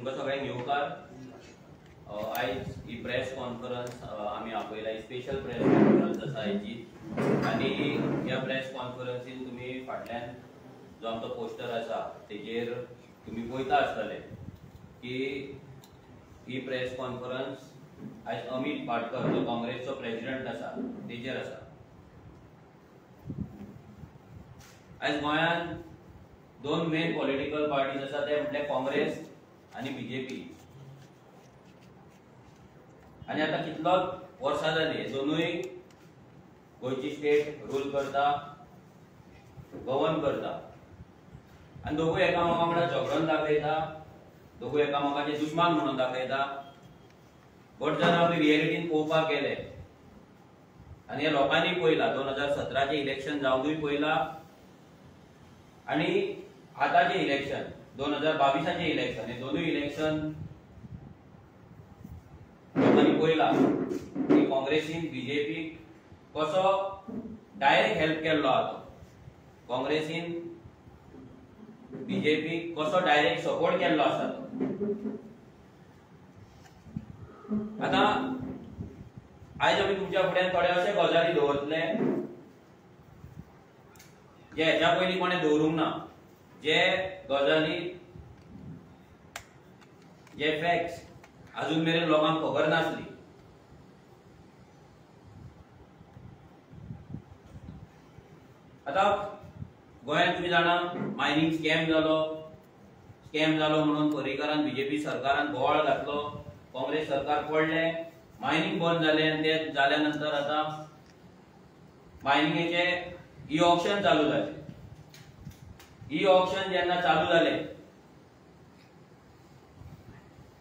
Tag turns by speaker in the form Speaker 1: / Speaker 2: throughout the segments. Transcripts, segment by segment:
Speaker 1: तुमकां सगळ्यांक येवकार आयज ही प्रेस कॉन्फरन्स आमी आपयला स्पेशल प्रेस कॉन्फरन्स आसा हेची आनी ह्या प्रेस कॉन्फरन्सीन तुमी फाटल्यान जो आमचो पोस्टर आसा तेजेर तुमी पळयता आसतले की ही प्रेस कॉन्फरन्स आयज अमित पाटकर जो काँग्रेसचो प्रेसिडेंट आसा तेजेर आसा। आयज गोंयांत दोन मेन पॉलिटिकल पार्टीज आसा ते म्हटल्यार काँग्रेस आनी बीजेपी आनी आतां कितलोच वर्सां जाली दोनूय गोंयची स्टेट रूल करता गवर्न करता आनी दोगूय एकामेका वांगडा झगडून दाखयता दोगूय एकामेकाचे दुश्मन म्हणून दाखयता। बट जर आमी रियलिटीन पळोवपाक गेले आनी ह्या लोकांनी पळयला 2017 इलेक्शन जावनूय पळयला आनी आतांचे इलेक्शन 2022 इलेक्शन हे दोनूय इलेक्शन लोकांनी पळयला की काँग्रेसीन बीजेपी कसो डायरेक्ट हेल्प केल्लो आसा तो काँग्रेसीन बीजेपी कसो डायरेक्ट सपोर्ट केल्लो आसा तो। आता आयज आमी तुमच्या फुड्यान थोडे अशे गजाली दवरतले जे हेच्या पयलीं कोणे दवरूंक ना, जे गजाली जे फॅक्ट्स अजून मेरेन लोकांक खबर नासली। आता गोंयांत तुम्ही जाणा मायनिंग स्कॅम जालो म्हणून पर्रीकरान बीजेपी सरकारान बोवाळ घातलो, काँग्रेस सरकार पडले, मायनिंग बंद जाले आनी ते जाल्या नंतर आता मायनिंगेचे ई ऑक्शन चालू जाले। ई ऑक्शन जेन्ना चालू जाले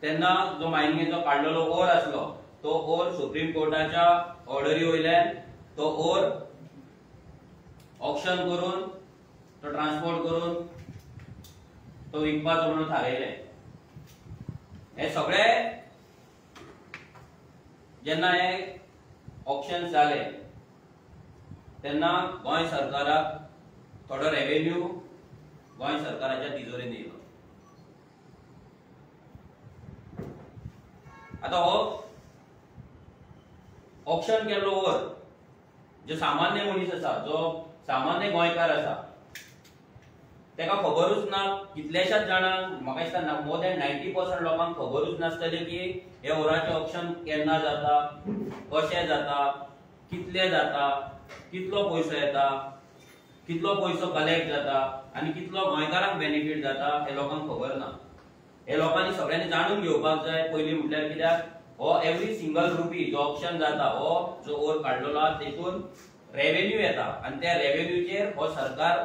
Speaker 1: तेन्ना जो मायनिंगेचो काडलेलो ओर आसलो तो ओर सुप्रीम कोर्टाच्या ऑर्डरी वयल्यान तो ओर ऑक्शन करून तो ट्रान्सपोर्ट करून तो विकपाचो म्हणून थारायले। हे सगळे जेन्ना हे ऑक्शन जाले तेन्ना गोंय सरकाराक थोडो रेव्हेन्यू गोंय सरकाराच्या तिजोरीन येयलो। आता हो ऑक्शन केल्लो ओर जो सामान्य मनीस आसा जो सामान्य गोंयकार आसा तेका खबरूच ना, कितलेशाच जाणांक म्हाका दिसता मोर दॅन 90% लोकांक खबरूच नासतले की हे ओराचे ऑक्शन केन्ना जाता, कशें जाता, कितले जाता, कितलो पयसो येता, कितलो पयसो कलेक्ट जाता आनी कितलो गोंयकारांक बेनिफिट जाता हे लोकांक खबर ना। हे लोकांनी सगळ्यांनी जाणून घेवपाक जाय पयलीं म्हटल्यार कित्याक हो एवरी सिंगल रुपी जो ऑक्शन जाता हो जो ओर काडलेलो आसा तेतून रेव्हेन्यू येता आनी त्या रेव्हेन्यूचेर हो सरकार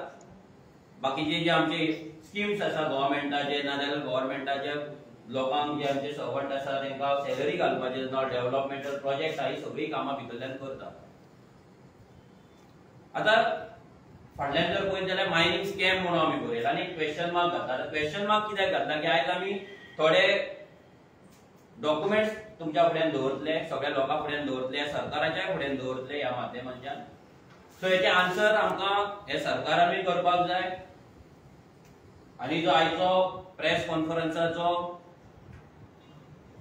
Speaker 1: बाकीचे जे आमचे स्किम्स आसा गव्हर्नमेंटाचे नाजाल्यार गव्हर्नमेंटाचे लोकांक जे आमचे सर्वंट आसा तांकां सॅलरी घालपाचे ना डेव्हलपमेंटल प्रोजेक्ट आहा ही सगळी कामां भितरल्यान करता। आता फाटल्यान जर पळयत जाल्यार मायनिंग स्कॅम म्हणून आमी बरयला आनी क्वेश्चन मार्क घातला। क्वेश्चन मार्क कित्याक घातला की आयज आमी थोडे डॉक्युमेंट्स तुमच्या फुड्यान दवरतले, सगळ्या लोकां फुड्यान दवरतले, सरकाराच्या फुड्यान दवरतले ह्या माध्यमांतल्यान। सो हेचे आन्सर आमकां हे सरकारानूय करपाक जाय आनी जो आयचो प्रेस कॉन्फरन्साचो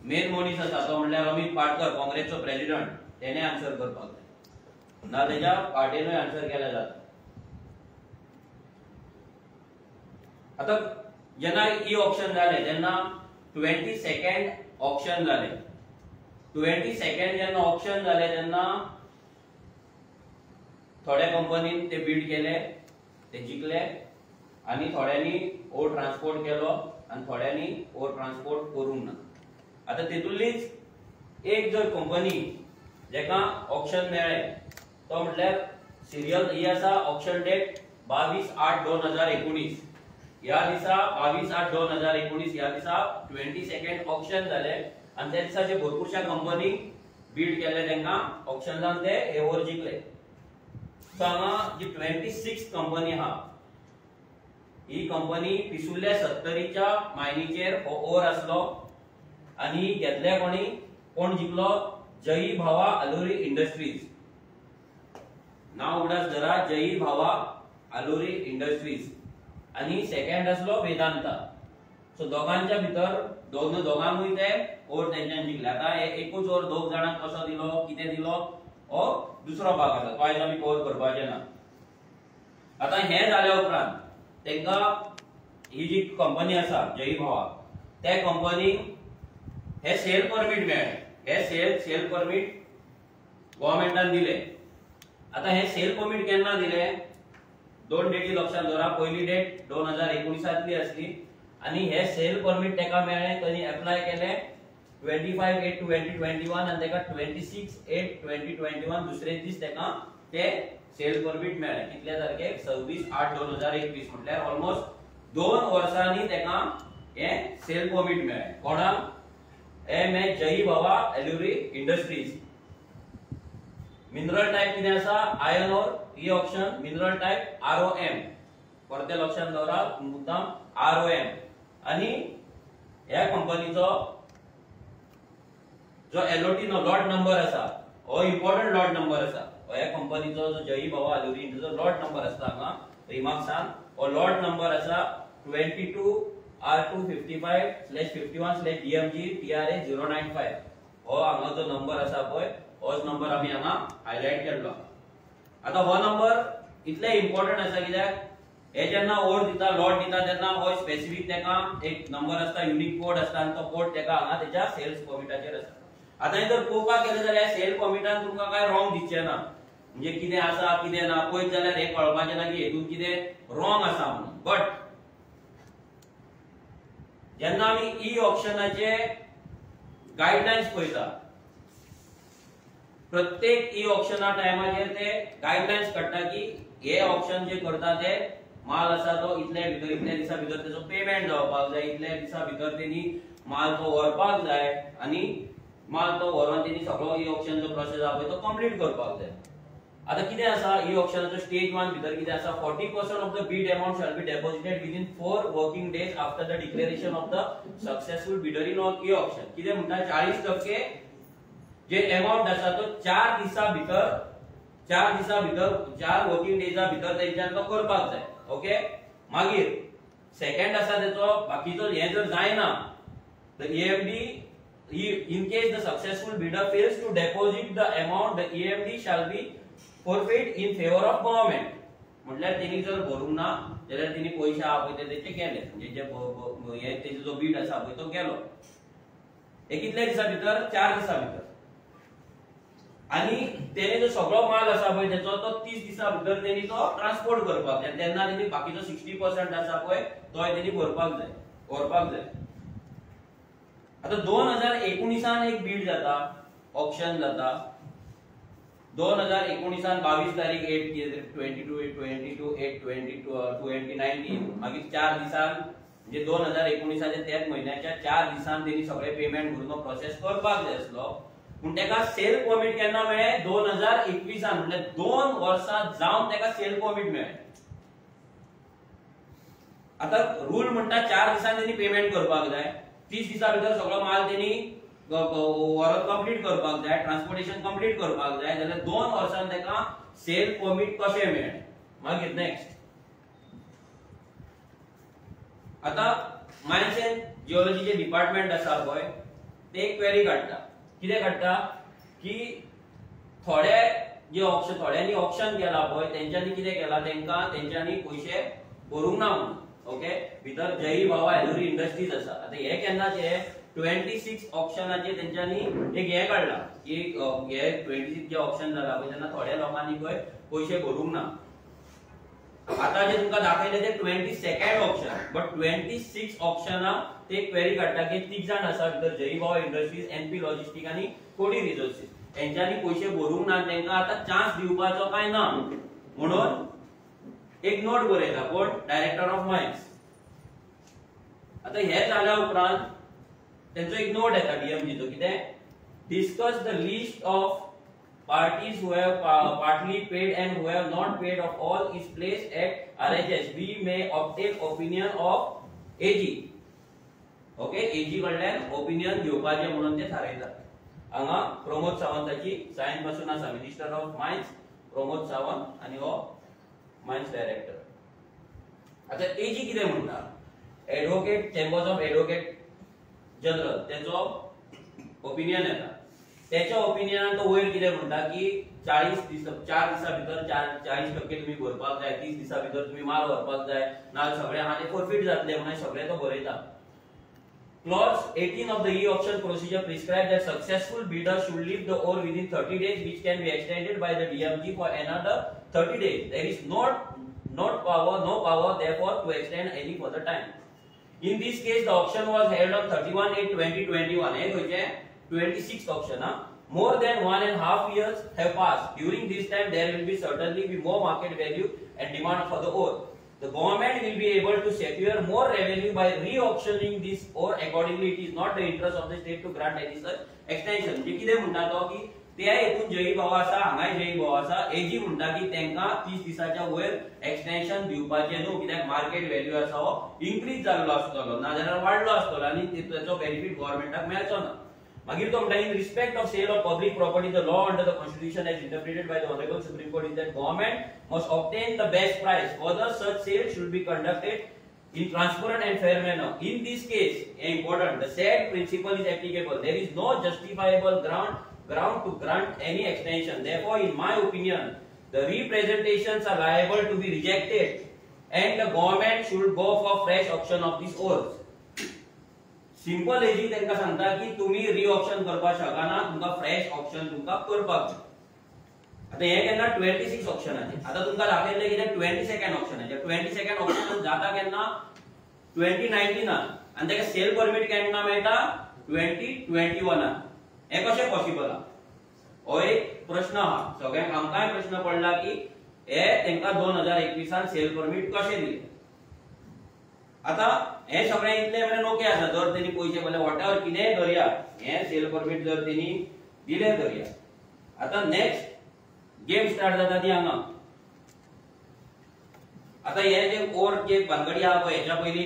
Speaker 1: मेन मनीस आसा तो म्हणल्यार अमित पाटकर काँग्रेसचो प्रेसिडेंट तेणे आन्सर करपाक जाय ना तेज्या पार्टीनूय आन्सर केल्या जाता। आता जेन्ना ई ऑक्शन जाले तेन्ना 22nd ऑक्शन जाले। 22nd जेन्ना ऑक्शन जाले तेन्ना थोड्या कंपनीन ते बीड केले, ते जिखले आनी थोड्यांनी ओर ट्रान्सपोर्ट केलो आनी थोड्यांनी ओर ट्रान्सपोर्ट करूंक ना। आता तेतूंतलीच एक जर कंपनी जेका ऑक्शन मेळ्ळे तो म्हटल्यार सिरियल ही आसा ऑक्शन डेट 22/8/2019 ह्या दिसा 22/8/2019 ह्या दिसा 22nd ऑक्शन जाले आनी त्या दिसाचे भरपूरशा कंपनी बीड केले तांकां ऑक्शन जावन ते हे ओर जिखले। सो हांगा जी 26 कंपनी आहा ही कंपनी पिसुल्ल्या 70च्या मायनीचेर हो ओर आसलो आनी घेतले कोण जिखलो जयी भावा अलुरी इंडस्ट्रीज। नाव उगडास जरा जयी भावा अलुरी इंडस्ट्रीज आनी सेकंड आसलो वेदांता। सो दोघांच्या भितर दोघांमुळे ते ओर तेंच्यान जिंकले. आता एकूच ओर दोग जाणांक कसो दिलो, कितें दिलो, हो दुसरो भाग आसा, तो आयज आमी कव्हर करपाचे ना. आता हे जाल्या उपरांत तेंका ही जी कंपनी आसा जय भावा, त्या कंपनीक हे सेल परमिट मेळ्ळे. हे सेल परमिट गव्हर्नमेंटान दिले. आता हे सेल परमिट केन्ना दिले, दोन डेटी लक्षात दवरा. पहिली डेट 2019 असली आणि हे सेल परमिट तेका मेळ्ळे, त्यांनी अप्लाय केले 25/8/2021 आणि तेका 26/8/2021 दुसरे दीस तेका ते सेल परमिट मेळ्ळे. कितल्या तारखेक 26/8/2021 म्हटल्यार ऑलमोस्ट 2 वर्सांनी तेका हे सेल परमिट मेळ्ळे. कोणाक? एम.ए. जय भावा एल्युरी इंडस्ट्रीज. मिनरल टाइप कितें आसा? Iron ore. ई ऑप्शन मिनरल टाइप ROM. परते लक्षात दवरा, मुद्दाम ROM. आणि ह्या कंपनीचो जो LOT नो लॉट नंबर आसा, हो इम्पॉर्टंट लॉट नंबर आसा. ह्या कंपनीचो जो जय भावा एल्युरी इंडस्ट्रीजो लॉट नंबर आसता हांगा रिमार्क सांग, हो लॉट नंबर आसा 22R255/51/DMG TRA 095. हो हांगा जो नंबर आसा पळय, होच नंबर आमी हांगा हायलाइट केल्लो. आता हो नंबर इतले इम्पॉर्टंट आसा कित्याक हे जेन्ना ओर दिता, लॉट दिता तेन्ना हो स्पेसिफिक तेका एक नंबर आसता, युनिक कोड आसता आणि तो कोड तेका हांगा तेच्या सेल्स परमिटाचेर आसता. आता जर पळोवपाक गेले जाल्यार सेल परमिटान तुमकां काय रॉंग दिसचे ना, म्हणजे कितें आसा कितें ना पळयत जाल्यार हे कळपाचें ना की हेतून कितें रॉंग आसा म्हणून. बट जेन्ना आमी ई ऑप्शनाचे गाइडलाइन्स पळयता, प्रत्येक ई ऑप्शना टायमाचेर ते गाइडलाइन्स काडटा की हे ऑप्शन जे करता ते माल आसा तो इतल्या दिसा भितर त्याचो पेमेंट जावपाक जाय, इतल्या दिसा भितर तेनी माल तो व्हरपाक जाय आणि माल तो व्हरोन तेनी सगळो ई ऑप्शनचो प्रोसेस आसा पळय तो कंप्लीट करपाक जाय. आता कितें आसा ई ऑप्शनाचो स्टेज 1 भितर कितें आसा, 40% of the bid amount shall be deposited within 4 working days after the declaration of the successful bidder in e auction. कितें म्हणटा 40% जे अमाउंट आसा तो 4 दिसा भितर 4 वर्किंग डेजा भितर तेंच्यान तो करपाक जाय. ओके. मागीर सेकंड आसा तेचो बाकीचो हे जर जायना, the EMD in case the successful bidder fails to deposit the amount, the EMD shall be forfeit in favor of government. म्हटल्यार तेनी जर भरूंक ना जाल्यार तेनी पैसे आहा पळय तेचे गेले, म्हणजे जे हे तेजो जो बीड आसा पळय तो गेलो. हे कितल्या दिसा भितर? 4 दिसा भितर. आणि तेने जो सगळो माल आसा पळय तेचो तो 30 दिसा भितर तेनी तो ट्रान्सपोर्ट करपाक जाय. तेन्ना तेनी बाकीचो 60% आसा पळय तोय तेनी भरपाक जाय, व्हरपाक जाय. आता 2019 एक बीड जाता, ऑप्शन जाता. 2019 22 तारीख 8/22/2019 मागीर 4 दिसान म्हणजे 2019 त्याच महिन्याच्या 4 दिसान तेनी सगळे पेमेंट भरून प्रोसेस करपाक जाय आसलो. पण तेका सेल परमिट केन्ना मेळ्ळे? 2021 म्हणजे 2 वर्सां जावन तेका सेल परमिट मेळ्ळे. आता रूल म्हणटा 4 दिसान तेनी पेमेंट करपाक जाय, 30 दिसा भितर सगळो माल तेनी वरत कंप्लीट करपाक जाय, ट्रान्सपोर्टेशन कंप्लीट करपाक जाय, जाल्यार 2 वर्सांनी तेका सेल परमिट कशें मेळ्ळे. मागीर नेक्स्ट आता मायन्स एंड जिओलॉजीचे डिपार्टमेंट आसा पळय ते एक क्वेरी काडटा. कितें काडटा की थोडे जे ऑप्शन थोड्यांनी ऑप्शन केला पळय तेंच्यांनी कितें केला, तेंच्यांनी पैसे भरूंक ना म्हणून. ओके. भितर जय भावा एल्युरी इंडस्ट्रीज आसा. आता हे केन्नाचे 26 ऑप्शनाचे तेंच्यांनी एक हे काढला की हे 26 जे ऑप्शन जाला पळय तेन्ना थोड्या लोकांनी पळय पैसे भरूंक ना. आता जे तुमका दाखयले ते 22nd ऑप्शन, बट 26 ऑप्शना ते क्वेरी काडटा की 3 जाण आसा भितर जय भावा इंडस्ट्रीज, NP लॉजिस्टिक आणि कोडी रिसोर्सेस. तेंच्यांनी पैसे भरूंक ना, तेंका आता चान्स दिवपाचो काय ना म्हणून एक नोट बरयता कोण डायरेक्टर ऑफ मायन्स. आता हे जाल्या उपरांत तेंचो एक नोट येता DMGचो कितें discuss the list of parties who have partly paid and who have not paid of all is placed at RHS. We may obtain opinion of AG. Okay, AG कडल्यान opinion घेवपाचे म्हणून ते थारायतात. हांगा प्रमोद सावंताची सायन पासून आसा, minister of mines Pramod Sawant आणि हो mines director. आता AG कितें म्हणटा? Advocate chambers of advocate general त्याचो ओपिनियन येता. त्याच्या ओपिनियनान तो वयर कितें म्हणटा की 40 दीस 4 दिसा भितर 40% तुम्ही भरपाक जाय, 30 दिसा भितर तुम्ही माल व्हरपाक जाय, नाल सगळे हाने फॉरफिट जातले म्हणून सगळे तो बरयता. Clause 18 of the e-auction procedure prescribes that successful bidder should leave the ore within 30 days, which can be extended by the DMG for another 30 days. There is no power therefore to extend any further time. In this case, the auction was held on 31/8/2021. 26th auction. More than 1.5 years have passed. During this time, there will be certainly be more market value and demand for the ore. The government will be able to secure more revenue by re-auctioning this ore. Accordingly, it is not the interest of the state to grant any such extension. जे कितें म्हणटा तो की त्या हेतून जयी भाव आसा, हांगा जयी भाव आसा, एजी म्हणटा की तेंका 30 दिसाच्या वयर एक्सटेंशन दिवपाचे न्हू, कित्याक मार्केट व्हॅल्यू आसा हो इन्क्रीज जाल्लो आसतलो ना जाल्यार वाडलो आसतलो आनी तेचो बेनिफिट गव्हर्नमेंटाक मेळचो ना. मागीर तो म्हणटा in respect of sale of public property the law under the constitution as interpreted by the honourable Supreme Court is that government must obtain the best price. Further, such sale should be conducted in transparent and fair manner. In this case, important, the said principle is applicable. There is no justifiable ground to grant any extension. Therefore, in my opinion, the representations are liable to be rejected and the government should go for fresh auction of these ores. Simple ag त्यांना सांगता की तुम्ही री option करपाक शकना, तुमका fresh option तुमका करपाक जाय. आता हे केन्ना 26 ऑप्शनाचे. आता तुमका दाखयले कितें 22nd ऑप्शनाचे. 22nd ऑप्शन जाता केन्ना 2019 आणि त्याका सेल परमिट केन्ना मेळटा 2021. हे कशें पॉसिबल हा? हो एक प्रश्न हा. सगळ्यांक आमकांय प्रश्न पडला की हे तेंका 2021 सेल परमिट कशें दिले. आता हे सगळे इतले म्हणजे नोके आसा. जर त्यांनी पैसे बोले वॉटेवर कितेंय धरया, हे सेल परमिट जर त्यांनी दिले धरया. आता नेक्स्ट गेम स्टार्ट जाता ती हांगा. आता हे जे ओर जे भानगडी आहा पळय, हेच्या पयली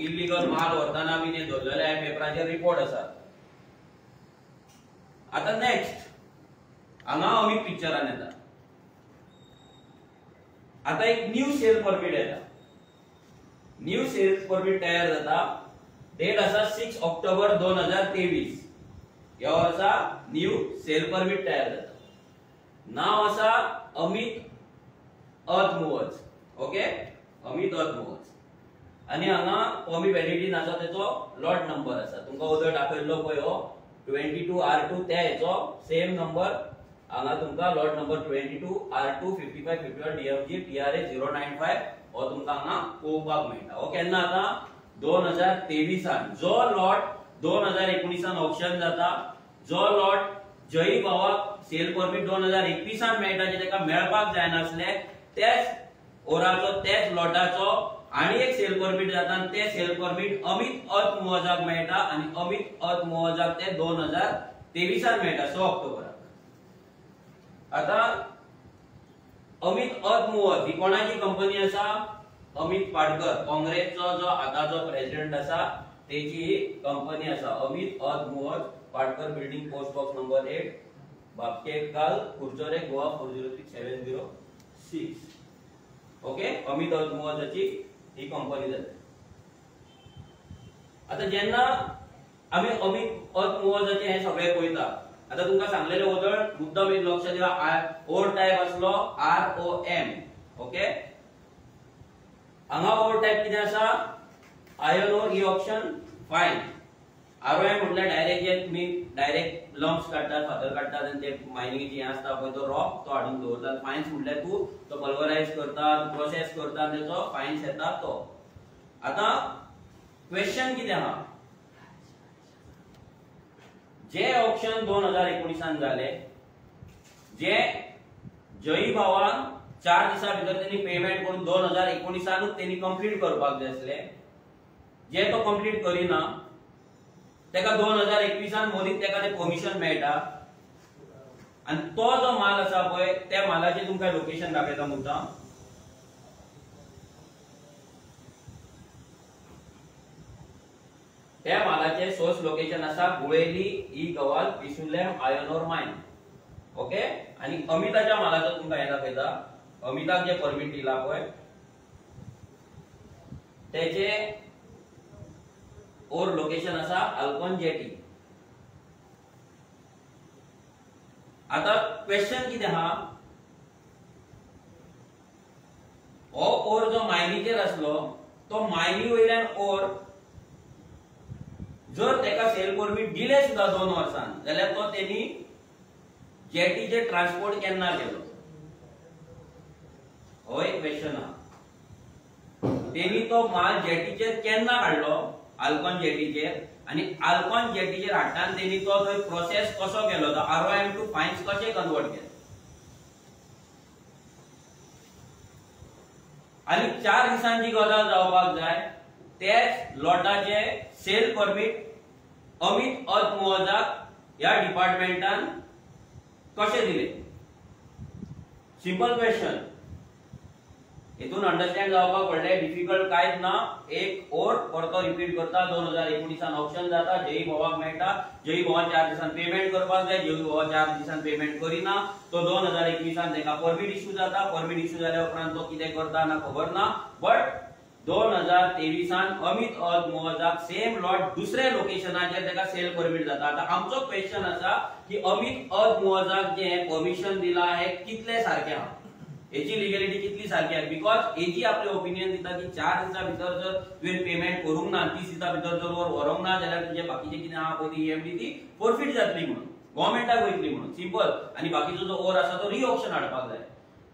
Speaker 1: इल्लीगल माल व्हरताना बी ते धरलेले आहे, पेपराचेर रिपोर्ट आसा. आता नेक्स्ट हांगा अमित पिक्चरान येता. आता एक न्यू सेल परमिट येता. न्यू सेल्स परमिट तयार जाता. डेट आसा 6 ऑक्टोबर 2023. ह्या वर्सा न्यू सेल परमिट तयार जाता. नाव आसा Amit earth movers. Okay, Amit earth movers. आणि हांगा परमिट व्हॅलिडिटी आसा तेचो लॉट नंबर आसा. तुमका उदर दाखयल्लो पळय हो 22R2 त्या हेचो सेम नंबर हांगा तुमका lot number 22R2 5551 DMG TRA 095 हो तुमका हांगा पळोवपाक मेळटा. हो केन्ना आता 2023 जो लॉट 2019 ऑप्शन जाता, जो लॉट जयी भावाक सेल परमिट 2021 मेळटा जे तेका मेळपाक जाय नासले, त्याच ओराचो त्याच लॉटाचो आणि एक सेल परमिट जाता आणि ते सेल परमिट अमित अर्थ मूवर्साक मेळटा आणि अमित अर्थ मूवर्साक ते 2023 मेळटा 6 ऑक्टोबराक. आता अमित अर्थ मूवर्स ही कोणाची कंपनी आसा? अमित पाडकर, काँग्रेसचो जो आताचो प्रेसिडेंट आसा तेची कंपनी आसा. Amit earth movers, Padkar building, post box number 8, बापकेकाल, कुर्चोरे, गोवा 403706. ओके, अमित अर्थ मूवर्सची ही कंपनी जाता. आता जेन्ना आम्ही अमित अर्थ मूवर्सचे हे सगळे पळयता, आता तुमका सांगलेले ओदळ मुद्दाम एक लक्ष दिवा. ओर टाइप असलो ROM. ओके, हांगा ओर टाइप कितें आसा? आयर्न ओर ई ऑप्शन फाइन. ROM म्हटल्यार डायरेक्ट जे तुम्ही डायरेक्ट लम्प्स काढतात, फातर काढतात आणि ते मायनिंगची आसता पळय तो रॉक तो हाडून दवरतात. फाइन्स म्हटल्यार तू तो पल्वराइज करता, प्रोसेस करता, त्याचो फाइन्स येता तो. आता क्वेश्चन कितें आहा? जे ऑप्शन 2019 जाले, जे जयी भावान 4 दिसा भितर त्यांनी पेमेंट करून 2019 त्यांनी कंप्लीट करपाक जाय आसले, जे तो कंप्लीट करिना तेका 2021 मोदीक तेका ते कमिशन मेळटा. आणि तो जो माल आसा पळय त्या मालाचे तुमका लोकेशन दाखयता मुद्दाम. त्या मालाचे सोर्स लोकेशन आसा गुळेली ई गवाल Pissurlem iron ore mine. Okay, आणि अमिताच्या मालाचं तुमका हे दाखयता. अमिताक जे परमिट दिला पळय त्याचे ओर लोकेशन आसा अल्कोन जेटी. आता क्वेश्चन कितें आहा, हो ओर जो मायनीचेर आसलो तो मायनी वयल्यान ओर जर तेका सेल परमीट दिले सुद्धा 2 वर्सान जाल्यार तो तेनी जेटीचे ट्रान्सपोर्ट केन्ना केलो, हो एक क्वेश्चन आहा. तेनी तो माल जेटीचेर केन्ना काडलो, अल्कोन जेटीचेर, आणि अल्कोन जेटीचेर हाडटान तेनी तो थंय प्रोसेस कसो केलो, तो ROM टू फायन्स कशे कन्वर्ट केले. आणि 4 दिसांची गजाल जावपाक जाय, तेच लॉटाचे सेल परमीट अमित अदमुअजाक ह्या डिपार्टमेंटान कशे दिले. सिंपल क्वेश्चन, हेतून अंडरस्टँड जावपाक पडले, डिफिकल्ट कांयच ना. एक ओर परतो रिपीट करता, 2019 ऑप्शन जाता, जयी भावाक मेळटा, जयी भावा 4 दिसान पेमेंट करपाक जाय, जयी भावा 4 दिसान पेमेंट करिना, तो 2021 तेका परमीट इश्यू जाता, परमीट इश्यू जाल्या उपरांत तो कितें करता ना खबर ना. बट 2023 अमित अदमुअजाक सेम लॉट दुसरे लोकेशनाचेर तेका सेल परमीट जाता. आता आमचो क्वेश्चन आसा की अमित अदमुअजाक जे परमिशन दिला हे कितले सारखे आहा, हेची लिगॅलिटी कितली सारखी आहे. बिकॉज हेची आपले ओपिनियन दिता की 4 दिसा भितर जर तुवें पेमेंट करूंक ना, 30 दिसा भितर जर व्हरोंक ना जाल्यार तुजे बाकीचे कितें आहा पळय ती EMD ती फोरफीट जातली म्हणून, गव्हर्नमेंटाक वयतली म्हणून, सिंपल. आणि बाकीचो जो ओर आसा तो रीऑक्शन हाडपाक जाय.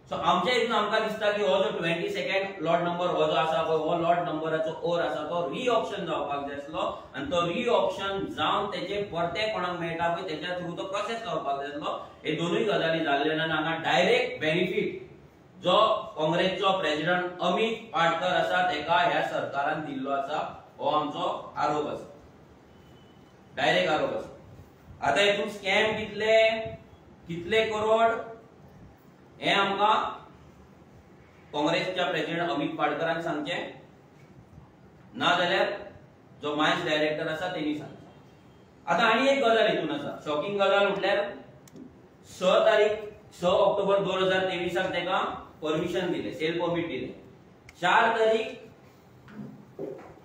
Speaker 1: सो आमच्या हितून आमकां दिसता की हो जो 22nd लॉट नंबर हो जो आसा पळय, हो लॉट नंबराचो ओर आसा तो रीऑक्शन जावपाक जाय आसलो, आणि तो रीऑक्शन जावन तेचे परते कोणाक मेळटा पळय तेच्या थ्रू तो प्रोसेस जावपाक जाय आसलो. हे दोनूय गजाली जाल्ले ना. हांगा डायरेक्ट बेनिफिट जो काँग्रेसचो प्रेसिडेंट अमित पाटकर आसा तेका ह्या सरकारान दिल्लो आसा, हो आमचो आरोप आसा, डायरेक्ट आरोप आसा. आता हेतून स्कॅम कितले करोड हे आमकां काँग्रेसच्या प्रेसिडेंट अमित पाटकरान सांगचे, ना जाल्यार जो मायन्स डायरेक्टर आसा तेनी सांगचे. आता आनी एक गजाल हेतून आसा, शॉकिंग गजाल म्हटल्यार 6 ऑक्टोबर 2023 तेका परमिशन दिले, सेल परमीट दिले. 4 तारीख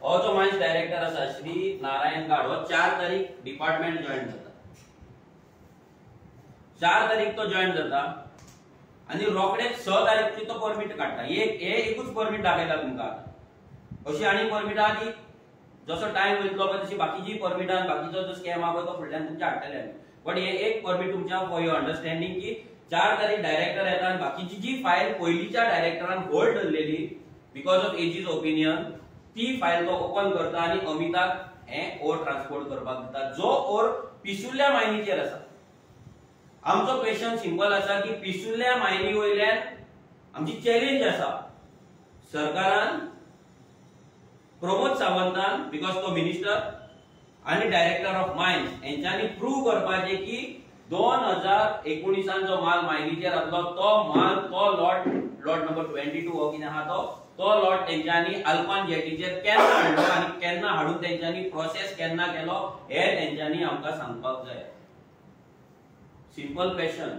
Speaker 1: हो जो मायन्स डायरेक्टर आसा श्री नारायण गाड, हो 4 तारीख डिपार्टमेंट जॉइन जाता. 4 तारीख तो जॉइन जाता आणि रोखडेच 6 तारीखची तो परमीट काढता. एकूच परमीट दाखयला तुमकां. अशी आनी परमीट आहा ती जसो टाइम वयतलो पळय तशी बाकीची परमिटान बाकीचो जो स्कॅम आहा पळय तो फुडल्यान तुमच्या हाडटले आमी. बट हे एक परमीट तुमच्या फॉर युअर अंडरस्टँडिंग की 4 तारीख डायरेक्टर येता आणि बाकीची जी फाईल पयलीच्या डायरेक्टरान होल्ड धरलेली बिकॉज ऑफ एजीस ओपिनियन, ती फाईल तो ओपन करता आणि अमिताक हे ओर ट्रान्सपोर्ट करपाक दिता, जो ओर पिसुल्ल्या मायनीचेर आसा. आमचो क्वेश्चन सिंपल आसा की पिसुल्ल्या मायनी वयल्यान आमची चॅलेंज आसा सरकारान, प्रमोद सावंतान बिकॉज तो मिनिस्टर आणि डायरेक्टर ऑफ मायन्स यांच्यानी प्रूव्ह करपाचे की 2019 जो माल मायनीचेर आसलो तो माल तो लॉट नंबर 22 हो कितें आहा तो लॉट तेंच्यांनी अल्कोन जेटीचेर केन्ना हाडलो आणि केन्ना हाडून तेंच्यांनी प्रोसेस केन्ना केलो हे तेंच्यांनी आमकां सांगपाक जाय. Simple question.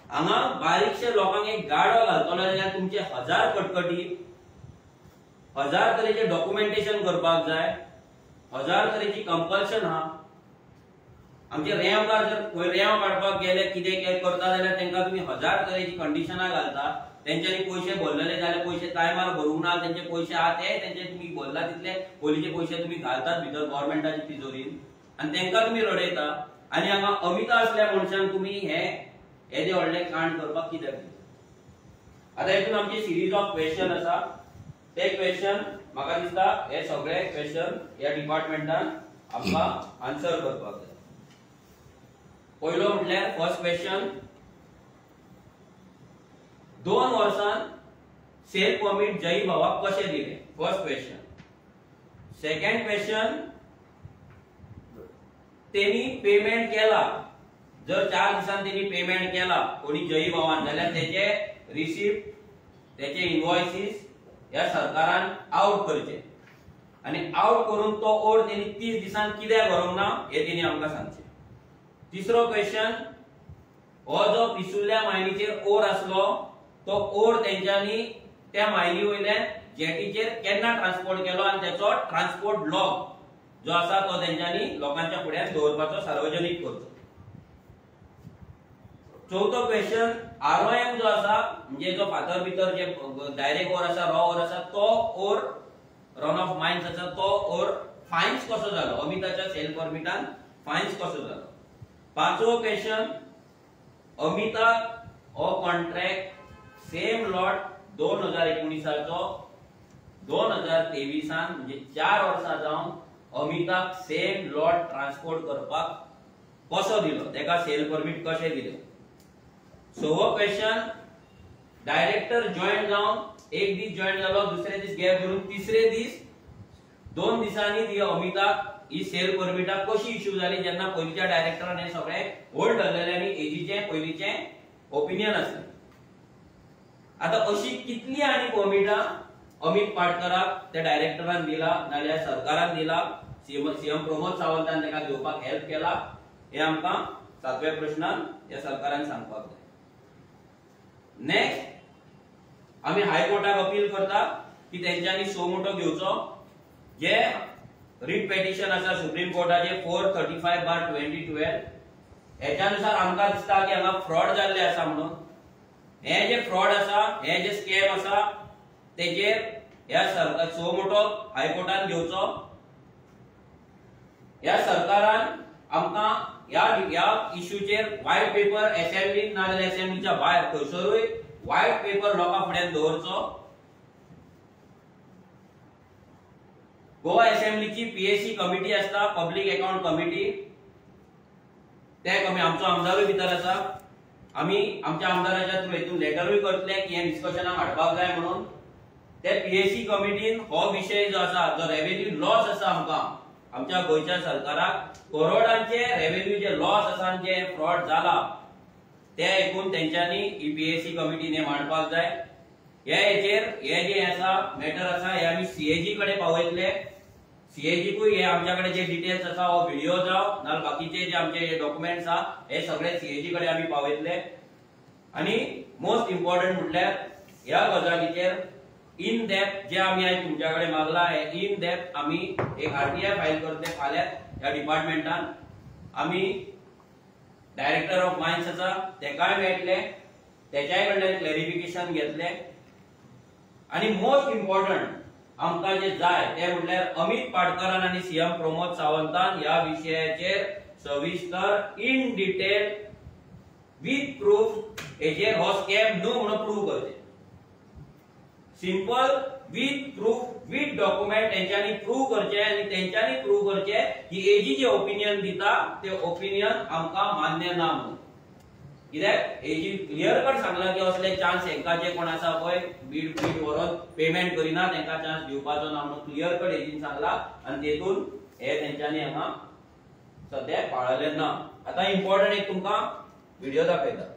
Speaker 1: हांगा बारीकशे लोकांक एक गाडो घालतलो जाल्यार तुमचे 1000 कटकटी, 1000 तरेचे डॉक्युमेंटेशन करपाक जाय, 1000 तरेची कंपल्शन आहा. आमचे रेंवकार जर रेंव काडपाक गेले कितें करता जाल्यार तेंका तुम्ही 1000 तरेची कंडिशनां घालता. तेंच्यांनी पयशे भरलेले जाल्यार पयशे टायमार भरूंक ना, तेंचे पयशे आहा ते तेंचे तुम्ही भरला तितले पयलीचे पयशे तुम्ही घालतात भितर गव्हर्नमेंटाची तिजोरीन आणि तेंका तुम्ही रडयता. आणि हांगा अमिता असल्या मनशांक तुम्ही हे जे व्हडले कांड करपाक कित्याक दिता. आता हेतून आमची सिरीज ऑफ क्वेश्चन आसा. ते क्वेश्चन म्हाका दिसता हे सगळे क्वेश्चन ह्या डिपार्टमेंटान आमकां आन्सर करपाक जाय. पयलो म्हटल्यार फर्स्ट क्वेश्चन, 2 वर्सान सेल परमीट जयी भावाक कशे दिले, फर्स्ट क्वेश्चन. सेकंड क्वेश्चन, तेनी पेमेंट केला, जर 4 दिसान तेनी पेमेंट केला कोणी जयी भावान जाल्यार तेचे रिसिप्ट तेचे इनवॉइसेस या सरकारान आउट करचे आणि आउट करून तो ओर तेनी 30 दिसान कित्याक भरूंक ना हे तेनी आमकां सांगचे. तिसरो क्वेश्चन, हो जो पिसुल्ल्या मायनीचेर ओर आसलो तो ओर तेंच्यांनी त्या मायनी वयल्यान जेटीचेर केन्ना ट्रान्सपोर्ट केलो आणि त्याचो ट्रान्सपोर्ट लॉग जो आसा तो तेंच्यांनी लोकांच्या फुड्यान दवरपाचो, सार्वजनीक करचो. चौथो क्वेश्चन, आरओएम जो आसा म्हणजे जो फातर भितर जे डायरेक्ट ओर आसा, रॉ ओर आसा, तो ओर रन ऑफ माइन्स आसा तो ओर फायन्स कसो जालो, अमिताच्या सेल परमिटान फायन्स कसो जालो. पाचवो क्वेश्चन, अमिता हो कॉन्ट्रॅक्ट सेम लॉट 2019 2023 म्हणजे 4 वर्सां जावन अमिताक सेम लॉट ट्रान्सपोर्ट करपाक कसो दिलो, तेका सेल परमिट कशें दिले. सवो क्वेश्चन, डायरेक्टर जॉईन जावन एक दीस जॉईन जालो, दुसरे दीस गॅप करून तिसरे दीस 2 दिसांनी ती अमिताक ही सेल परमिटाक कशी इश्यू जाली, जेन्ना पयलीच्या डायरेक्टरान हे सगळे होल्ड धरलेले आणि एजीचे पयलीचे ओपिनियन आसले. आता अशी कितली आणि परमिटां अमित पाटकराक त्या डायरेक्टरान दिला नाल्यार सरकारान दिला, सीएम प्रमोद सावंतान तेका घेवपाक हेल्प केला, हे आमकां 7व्या प्रश्नान या सरकारान सांगपाक जाय. नेक्स्ट, आम्ही हायकोर्टाक अपील करता की तेंच्यांनी सो मोटो घेवचो. जे रिट पेटिशन आसा सुप्रीम कोर्टाचे 435/2012 हेच्यानुसार आमकां दिसता की हांगा फ्रॉड जाल्ले आसा म्हणून. हे जे फ्रॉड आसा, हे जे स्कॅम आसा, तेजेर ह्या सरकार सो मोटो हायकोर्टान घेवचो. ह्या सरकारान आमकां या इश्यूचेर व्हाईट पेपर असेंब्लीन नाजाल्यार असेंब्लीच्या भायर खंयसरूय व्हाईट पेपर लोकां फुड्यान दवरचो. गोवा असेंब्लीची पीएसी कमिटी आसता, पब्लिक अकाउंट कमिटी, ते आमचो आमदारूय भितर आसा. आमी आमच्या आमदाराच्या थ्रू हेतून लेटरूय करतले की हे डिस्कशनाक हाडपाक जाय म्हणून. ते पीएसी कमिटीन हो विषय जो आसा, जो रेव्हेन्यू लॉस आसा आमच्या गोयच्या सरकाराक करोडांचे रेव्हेन्यू जे लॉस आसा, जे फ्रॉड जाला, ते एकूण तेंच्यांनी ही पीएसी कमिटीने मांडपाक जाय. हेचेर हे जे आसा मॅटर आसा हे आमी सीएजी कडे पावयतले. सीएजीकूय हे आमच्याकडे जे डिटेल्स आसा, हो व्हिडिओ जाव नाल बाकीचे जे आमचे डॉक्युमेंट्स आहा हे सगळे सीएजी कडे आमी पावयतले. आणि मोस्ट इम्पॉर्टंट म्हटल्यार ह्या गजालीचेर इन डेप्थ जे आम्ही आज तुमच्याकडे मागला आहे, इन डेप्थ आम्ही एक आरटीआय फाईल करते फाल्यां या डिपार्टमेंटान. आम्ही डायरेक्टर ऑफ माइन्स आसा तेकाय मेळटले, तेच्याय कडल्यान क्लॅरिफिकेशन घेतले. आणि मोस्ट इम्पॉर्टंट आमकां जे जाय ते म्हटल्यार अमित पाटकरान आणि सीएम प्रमोद सावंतान या विशयाचेर सविस्तर इन डिटेल विथ प्रूफ हेचेर हो स्कॅम न्हू म्हणून प्रूव्ह करचे. Simple with proof with document तेंच्यांनी प्रूव्ह करचे आणि तेंच्यांनी प्रूव्ह करचे की एजी जे ओपिनियन दिता ते ओपिनियन आमकां मान्य ना म्हणून. कित्याक एजी क्लियर कट सांगला की असले चान्स हेंका जे कोण आसा पळय बीड व्हरून पेमेंट करिना तेंका चान्स दिवपाचो ना म्हणून क्लियर कट एजीन सांगला. आणि तेतून हे तेंच्यांनी हांगा सध्या पाळले ना. आता इम्पॉर्टंट एक तुमकां व्हिडिओ दाखयता.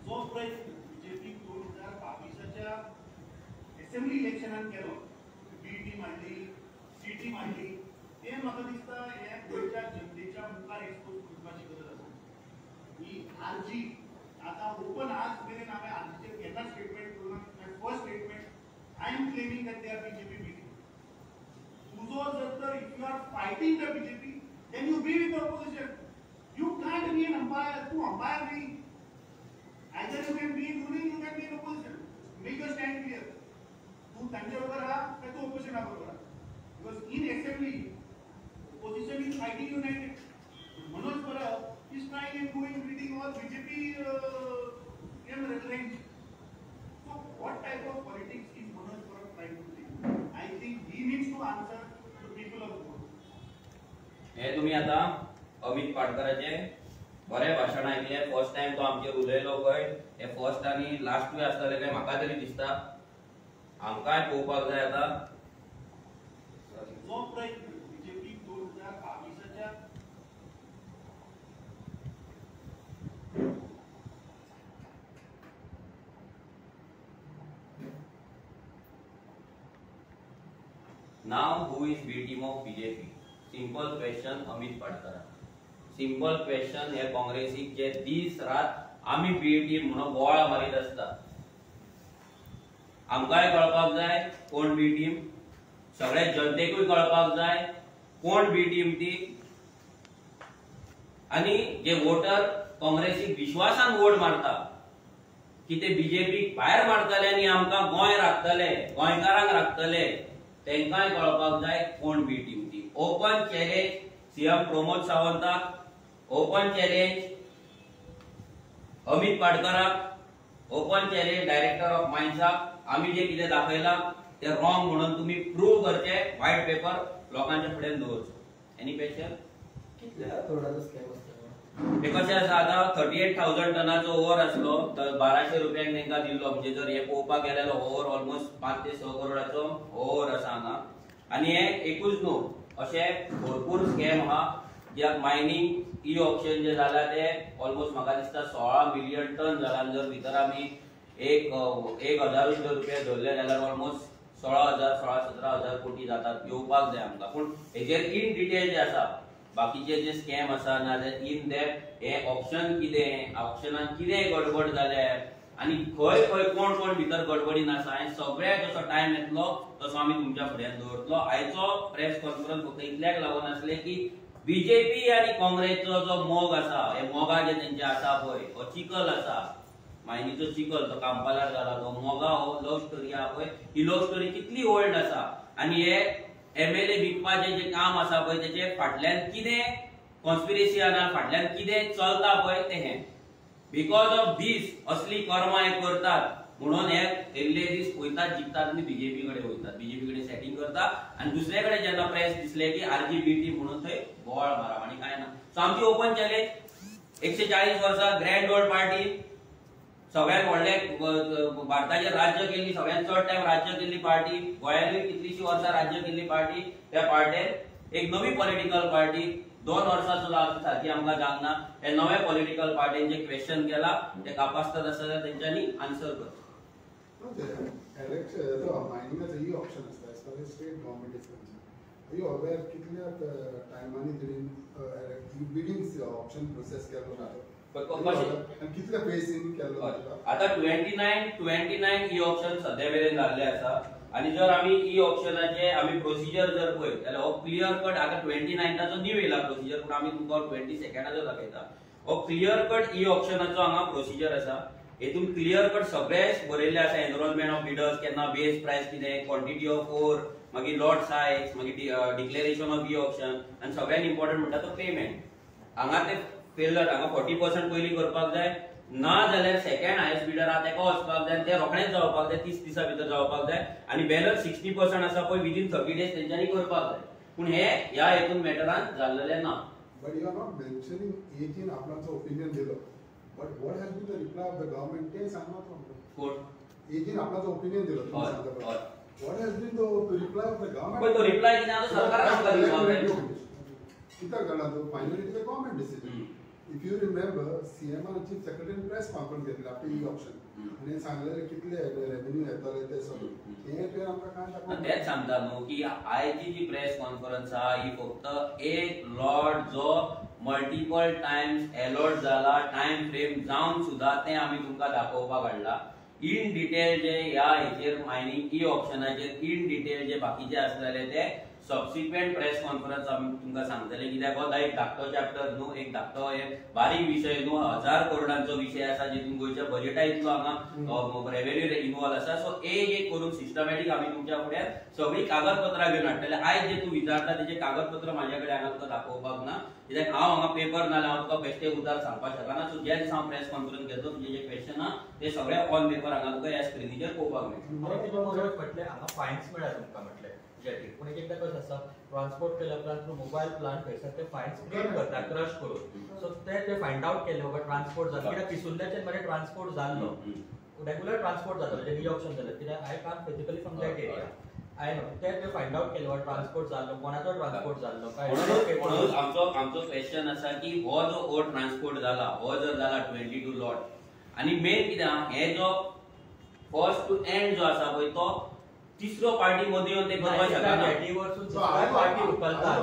Speaker 2: जो प्रयत्न बीजेपी 2022च्या असेंब्ली इलेक्शनात केलो, बीटी मांडली, सीटी मांडली, ते म्हाका दिसता हे गोंयच्या जनतेच्या मुखार एक्सपोज करपाची गरज आसा. ही आरजी आता ओपन आज मेरेन हांवें आरजीचेर केन्ना स्टेटमेंट करूं ना. First statement I am claiming that they are BJP meeting. तुजो जर if you are fighting the BJP then you be with the opposition. You can't be an umpire. तू अंपायर नाही. Either you can be in ruling, you can be in opposition. Make your stand clear. तू त्यांच्या बरोबर राहा का तू opposition बरोबर राहा. Because in assembly, opposition is fighting united. Manoj Parab is trying and going reading all BJP range. So what type of politics is Manoj Parab trying to do? I think he needs to answer to people of Goa.
Speaker 1: हे तुम्ही आता अमित पाटकराचे बरे भाषण ऐकले. First time तो आमचे उलयलो पळय, हे फर्स्ट आणि लास्ट वे आसतले काय म्हाका तरी दिसता. आमकांय पळोवपाक जाय आता.
Speaker 2: जो प्रयत्न बीजेपी 2022च्या
Speaker 1: नाव who is B team of BJP. Simple question Amit Patkar. Simple question हे काँग्रेसीक जे दीस रात आम्ही बी टीम म्हणून बोवाळ मारीत असता. आमकांय कळपाक जाय कोण बी टीम, सगळ्या जनतेकूय कळपाक जाय कोण बी टीम ती, आणि जे वोटर काँग्रेसीक विश्वासान वोट मारता की ते बीजेपीक भायर मारतले आणि आमकां गोंय राखतले, गोंयकारांक राखतले, तेंकांय कळपाक जाय कोण बी टीम ती. ओपन चॅलेंज सीएम प्रमोद सावंताक, ओपन चॅलेंज अमित पाडकराक, ओपन चॅलेंज डायरेक्टर ऑफ मायन्साक. आम्ही जे कितें दाखयला ते रॉंग म्हणून तुम्ही प्रूव्ह करचे, व्हाईट पेपर लोकांच्या फुड्यान दवरचो. Any question? ते कशें आसा, आता 38,000 टनाचो ओव्हर आसलो तर 1200 रुपयांक तांकां दिल्लो. म्हणजे जर हे पळोवपाक गेल्यार ओव्हर ऑलमोस्ट 5 ते 6 करोडाचो ओव्हर आसा हांगा. आणि हे एकूच न्हू, अशे भरपूर स्कॅम आहा ज्याक मायनिंग ई ऑप्शन जे जाला ते ऑलमोस्ट म्हाका दिसता 16 मिलियन टन जाला. जर भितर आमी 1,000 रुपया धरले जाल्यार ऑलमोस्ट 16,000-17,000 कोटी जातात. येवपाक जाय आमकां. पूण हेजेर इन डिटेल जे आसा, बाकीचे जे स्कॅम आसा ना इन डेप्थ हे ऑप्शन कितें, ऑप्शनान कितें गडबड जाल्यार आणि खंय खंय कोण कोण भितर गडबडीन आसा, हे सगळ्याक जसो टायम येतलो तसो आमी तुमच्या फुड्यान दवरतलो. आयचो प्रेस कॉन्फरन्स फक्त इतल्याक लागून आसले की बीजेपी आणि काँग्रेसचो जो मोग आसा, हे मोगा जे तेंचे आसा पळय, हो चिखल आसा, मायनीचो चिखल तो कांपालार जाला, तो मोगा हो लव्ह स्टोरी आहा पळय, ही लव्ह स्टोरी कितली ओल्ड आसा. आणि हे एमएलए विकपाचे जे काम आसा पळय तेचे फाटल्यान कितें कॉन्स्पिरेसी आसा, फाटल्यान कितें चलता पळय ते हे. बिकॉज ऑफ दीस असली कर्मा हे करतात म्हणून हे एल्ले दीस वयतात, जिखतात आनी बीजेपी कडेन वयतात, बीजेपी कडेन सेटिंग करतात. आणि दुसरे कडेन जेन्ना प्रेस दिसले की आरजीबीटी म्हणून थंय बोवाळ मारप आनी काय ना. सो आमची ओपन चॅलेंज 140 वर्सां ग्रँड ओल्ड पार्टी, सगळ्यात व्हडले भारताचे राज्य केल्ली, सगळ्यात चड टाइम राज्य केल्ली पार्टी, गोंयांतूय कितलीशी वर्सां राज्य केल्ली पार्टी, त्या पार्टेन एक नवी पॉलिटिकल पार्टी 2 वर्सां सुद्दां सारखी आमकां जावंक ना. हे नव्या पॉलिटिकल पार्टीन जे क्वेश्चन केला ते कापासतात आसा जाल्यार तेंच्यांनी आन्सर करचो.
Speaker 3: मायनिंगाचो ई ऑप्शन आसता as far as state government is concern. Are you aware कितल्या टायमांनी तेणी बिडिंग ऑप्शन प्रोसेस केलो ना, कितल्या फेजीन केलो?
Speaker 1: आता 29 ई ऑप्शन सध्या मेरेन जाल्ले आसा. आणि जर आमी ई ऑप्शनाचे आमी प्रोसिजर जर पळयत जाल्यार हो क्लियर कट आता 29ाचो न्यू येयला प्रोसिजर, पण आमी तुमकां 22ंडाचो दाखयता. हो क्लियर कट ई ऑप्शनाचो हांगा प्रोसिजर आसा. हेतून क्लियर कट सगळे बरयल्ले आसा, एनरोलमेंट ऑफ बिडर्स, केन्ना बेस प्राइस कितें, क्वॉंटिटी ऑफ ओर, मागीर लॉट सायज, मागीर डिक्लेरेशन ऑफ ई ऑप्शन, आणि सगळ्यात इम्पॉर्टंट म्हणटा तो पेमेंट. हांगा ते फेलर, हांगा 40% पयलीं करपाक जाय, ना जाल्यार सेकंड हायस्ट बिडर आहा तेका वचपाक जाय, ते रोखडेंच जावपाक जाय, 30 दिसा भितर जावपाक जाय. आणि बॅलन्स 60% आसा पळय विदीन 30 डेज तेंच्यांनी करपाक जाय. पूण हे ह्या हेतून मॅटरान जाल्लेले ना.
Speaker 3: But you are not mentioning 18 आपणाचो ओपिनियन दिलो, but what has been the reply of the government ते सांगना तो. कोण 18 आपणाचो ओपिनियन दिलो तुम्ही सांगता. What has been the reply of the government?
Speaker 1: पण तो रिप्लाय कितें आसा सरकारान आमकां दिवपाक
Speaker 3: कित्याक जाणा तो finally it is a government decision. If you remember, CM and Chief Secretary press conference घेतली after e-auction. आणि सांगलेले कितले रेव्हेन्यू येतले ते सगळे. हे पे आमकां काय दाखोवन
Speaker 1: तेच सांगता न्हू की आयची जी प्रेस कॉन्फरन्स आहा ही फक्त एक लॉट जो मल्टिपल टाइम्स अलॉट जाला, टाइम फ्रेम जावन सुद्धा ते आमी तुमकां दाखोवपाक हाडला. इन डिटेल जे ह्या हेचेर मायनिंग ई ऑप्शनाचेर इन डिटेल जे बाकीचे आसलेले ते सबसिक्वेंट प्रेस कॉन्फरन्स आमी तुमकां सांगतले. कित्याक हो एक धाकटो चॅप्टर न्हू, एक धाकटो बारीक विषय न्हू, 1000 करोडांचो विषय आसा जितून गोंयच्या बजेटा इतलो हांगा रेव्हेन्यू इन्वॉल्व आसा. सो एक करून सिस्टमॅटिक आमी तुमच्या फुड्यान सगळी कागदपत्रां घेवन हाडटले. आयज जे तूं विचारता तेजे कागदपत्र म्हाजे कडेन हांगा तुका दाखोवपाक ना, कित्याक हांव हांगा पेपर नाल्यार हांव तुका बेश्टे उतार सांगपाक शकना. सो ज्या दिसा हांव प्रेस कॉन्फरन्स घेतलो तुजे जे क्वेश्चन आहा ते सगळे ऑन पेपर हांगा तुका ह्या स्क्रिनीचेर पळोवपाक मेळटले.
Speaker 4: म्हटले हांगा फायन्स मेळ्ळा तुमकां म्हटले पूण एकदा कशें आसा ट्रान्सपोर्ट केल्या उपरांत थ्रू मोबायल प्लान थंयसर ते फायन्स क्रिएट करता क्रश करून. सो ते फायंड आउट केले बाबा ट्रान्सपोर्ट जाता, कित्याक पिसुल्ल्याच्यान मरे ट्रान्सपोर्ट जाल्लो, रेग्युलर ट्रान्सपोर्ट जातालो जे ई ऑप्शन जालें, कित्याक I can't physically from that area. I know ते फायंड आउट केले बाबा ट्रान्सपोर्ट जाल्लो, कोणाचो ट्रान्सपोर्ट जाल्लो काय.
Speaker 1: म्हणून आमचो क्वेश्चन आसा की हो जो ओ ट्रान्सपोर्ट जाला, हो जर जाला 22 लॉट, आणि मेन कितें हे जो फर्स्ट टू एंड जो आसा पळय तो तिसरो पार्टी मदीं येवन ते करपाक शकना.
Speaker 3: So are you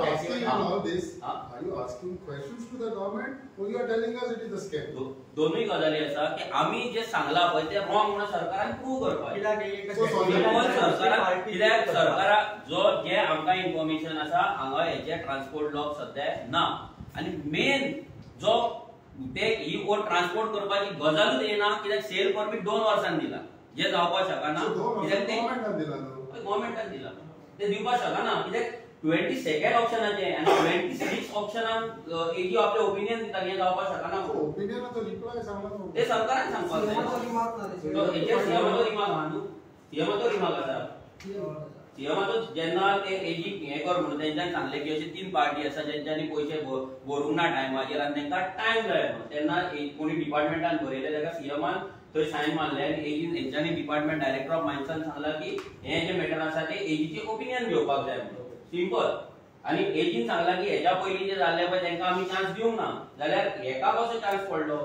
Speaker 3: asking all this? Are you asking questions to the government, or you are telling us it is a scam?
Speaker 1: दोनूय गजाली आसा की आमी जे सांगला पळय ते रॉंग म्हणून सरकारान प्रूव करपाक कित्याक सरकाराक जो जे आमकां इन्फॉर्मेशन आसा हांगा हेचे ट्रान्सपोर्ट लॉक सध्या ना आनी मेन जो ते ही ओर ट्रान्सपोर्ट करपाची गजालूच येना कित्याक सेल परमीट 2 वर्सांनी दिला जे जावपाक शकना कित्याक ते गव्हर्नमेंटान दिला ते दिवपाक शकना कित्याक 22nd ऑप्शनाचे आनी 26 ऑप्शनान एजी आपले ओपिनियन दिता हे जावपाक शकना
Speaker 3: ओपिनियनाचो रिप्लाय सांगला
Speaker 1: ते सरकारान सांगपाक जाय तो हेचे सीएमाचो रिमार्क हा न्हू सीएमाचो रिमार्क आसा सीएमाचो जेन्ना ते एजी हे कर म्हणून तेंच्यान सांगले की अशी 3 पार्टी आसा जेंच्यांनी पयशे भरूंक ना टायमाचेर आनी तेंका टायम जाय तेन्ना कोणी डिपार्टमेंटान बरयले तेका सीएमान थंय सायन मारले आनी एजीन तेंच्यांनी डिपार्टमेंट डायरेक्टर ऑफ मायन्सान सांगला की हे जे मॅटर आसा ते एजीचे ओपिनियन घेवपाक जाय म्हणून सिंपल आणि एजीन सांगला की हेच्या पयलीं जे जाल्ले पळय तेंका आमी चान्स दिवंक ना जाल्यार हेका कसो चान्स पडलो